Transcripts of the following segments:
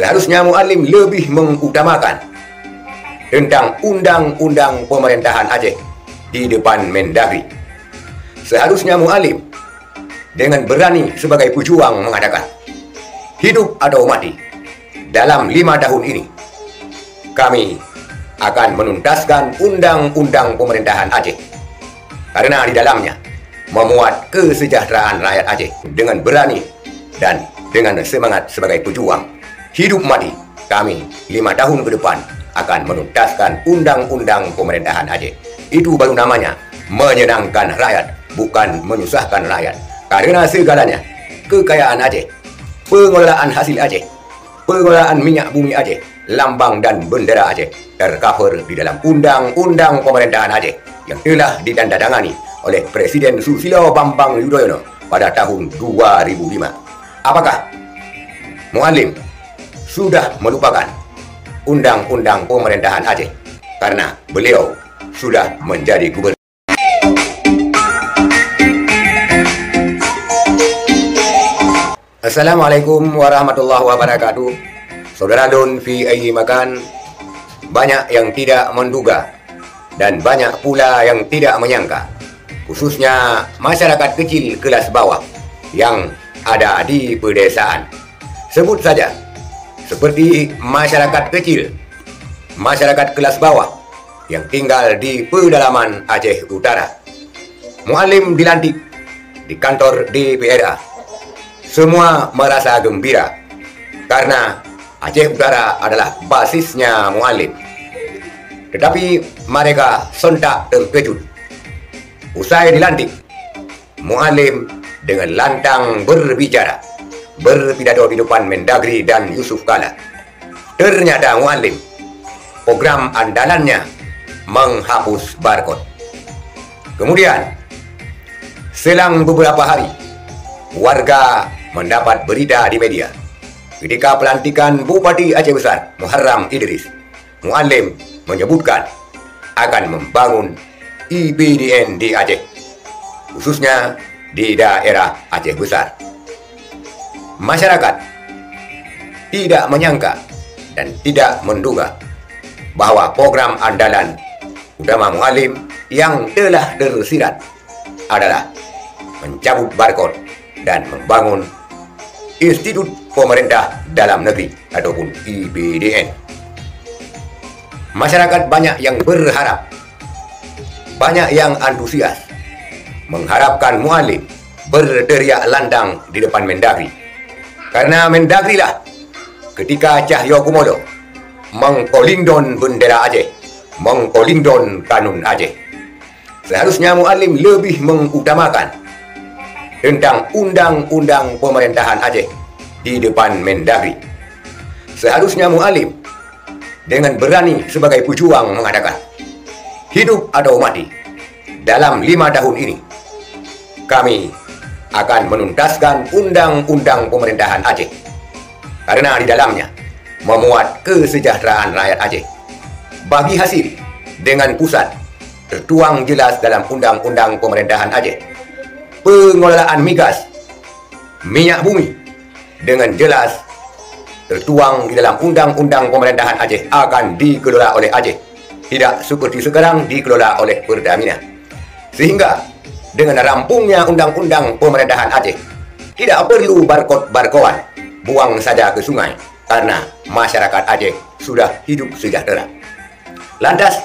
Seharusnya muallim lebih mengutamakan tentang undang-undang pemerintahan Aceh di depan Mendagri. Seharusnya muallim dengan berani sebagai pejuang mengatakan, hidup atau mati, dalam 5 tahun ini kami akan menuntaskan undang-undang pemerintahan Aceh, karena di dalamnya memuat kesejahteraan rakyat Aceh. Dengan berani dan dengan semangat sebagai pejuang, hidup mati, kami 5 tahun ke depan akan menuntaskan undang-undang pemerintahan Aceh. Itu baru namanya menyenangkan rakyat, bukan menyusahkan rakyat. Karena segalanya, kekayaan Aceh, pengelolaan hasil Aceh, pengelolaan minyak bumi Aceh, lambang dan bendera Aceh tercover di dalam undang-undang pemerintahan Aceh yang telah ditandatangani oleh Presiden Susilo Bambang Yudhoyono pada tahun 2005. Apakah muallim sudah melupakan undang-undang pemerintahan Aceh karena beliau sudah menjadi gubernur? Assalamualaikum warahmatullahi wabarakatuh. Saudara Don fi ayyi makan, banyak yang tidak menduga dan banyak pula yang tidak menyangka, khususnya masyarakat kecil kelas bawah yang ada di pedesaan. Sebut saja seperti masyarakat kecil, masyarakat kelas bawah yang tinggal di pedalaman Aceh Utara. Muallim dilantik di kantor DPRA. Semua merasa gembira karena Aceh Utara adalah basisnya muallim. Tetapi mereka sontak terkejut. Usai dilantik, muallim dengan lantang berbicara, berpidato di depan Mendagri dan Yusuf Kala. Ternyata muallim, program andalannya menghapus barcode. Kemudian, selang beberapa hari, warga mendapat berita di media ketika pelantikan Bupati Aceh Besar Muharram Idris. Muallim menyebutkan akan membangun IPDN di Aceh, khususnya di daerah Aceh Besar. Masyarakat tidak menyangka dan tidak menduga bahwa program andalan utama muallim yang telah tersirat adalah mencabut barcode dan membangun Institut Pemerintah Dalam Negeri ataupun IPDN. Masyarakat banyak yang berharap, banyak yang antusias mengharapkan muallim berteriak lantang di depan Mendagri. Karena Mendagri lah ketika Cahyokumolo mengkolingdon bendera Aceh, mengkolingdon kanun Aceh. Seharusnya muallim lebih mengutamakan tentang undang-undang pemerintahan Aceh di depan Mendagri. Seharusnya muallim dengan berani sebagai pejuang mengatakan, hidup atau mati, dalam 5 tahun ini kami akan menuntaskan undang-undang pemerintahan Aceh, karena di dalamnya memuat kesejahteraan rakyat Aceh. Bagi hasil dengan pusat tertuang jelas dalam undang-undang pemerintahan Aceh. Pengelolaan migas, minyak bumi dengan jelas tertuang di dalam undang-undang pemerintahan Aceh akan dikelola oleh Aceh, tidak seperti sekarang dikelola oleh Pertamina. Sehingga dengan rampungnya undang-undang pemerintahan Aceh, tidak perlu barcode-barcoan, buang saja ke sungai karena masyarakat Aceh sudah hidup sejahtera. Lantas,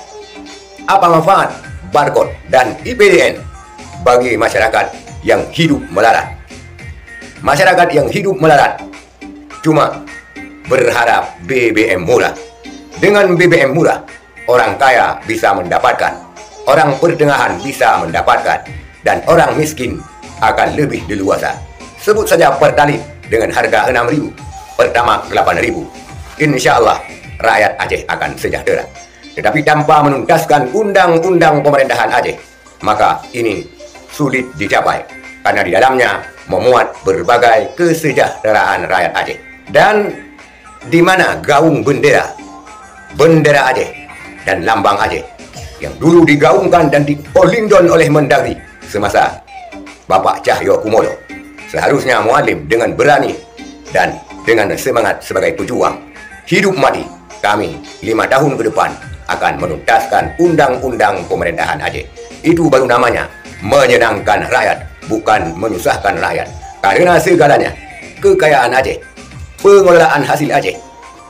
apa manfaat barcode dan IPDN bagi masyarakat yang hidup melarat? Masyarakat yang hidup melarat cuma berharap BBM murah. Dengan BBM murah, orang kaya bisa mendapatkan, orang pertengahan bisa mendapatkan, dan orang miskin akan lebih leluasa. Sebut saja Pertalite dengan harga 6.000, Pertamax 8.000. Insya Allah rakyat Aceh akan sejahtera. Tetapi tanpa menuntaskan undang-undang pemerintahan Aceh, maka ini sulit dicapai karena di dalamnya memuat berbagai kesejahteraan rakyat Aceh. Dan di mana gaung bendera Aceh dan lambang Aceh yang dulu digaungkan dan dikolingdon oleh Mendagri semasa Bapak Cahyokumolo. Seharusnya muallim dengan berani dan dengan semangat sebagai pejuang hidup mati kami 5 tahun ke depan akan menuntaskan undang-undang pemerintahan Aceh. Itu baru namanya menyenangkan rakyat, bukan menyusahkan rakyat. Karena segalanya, kekayaan Aceh, pengelolaan hasil Aceh,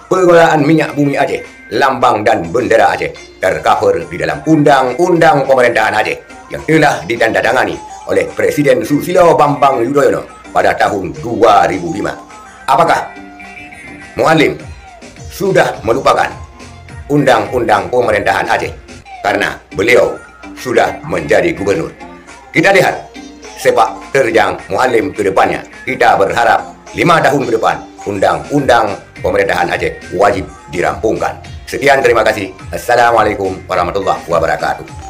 pengelolaan minyak bumi Aceh, lambang dan bendera Aceh tercover di dalam undang-undang pemerintahan Aceh yang telah ditandatangani oleh Presiden Susilo Bambang Yudhoyono pada tahun 2005. Apakah Muallim sudah melupakan undang-undang pemerintahan Aceh karena beliau sudah menjadi gubernur? Kita lihat sepak terjang Muallim ke depannya. Kita berharap 5 tahun ke depan undang-undang pemerintahan Aceh wajib dirampungkan. Sekian, terima kasih. Assalamualaikum warahmatullahi wabarakatuh.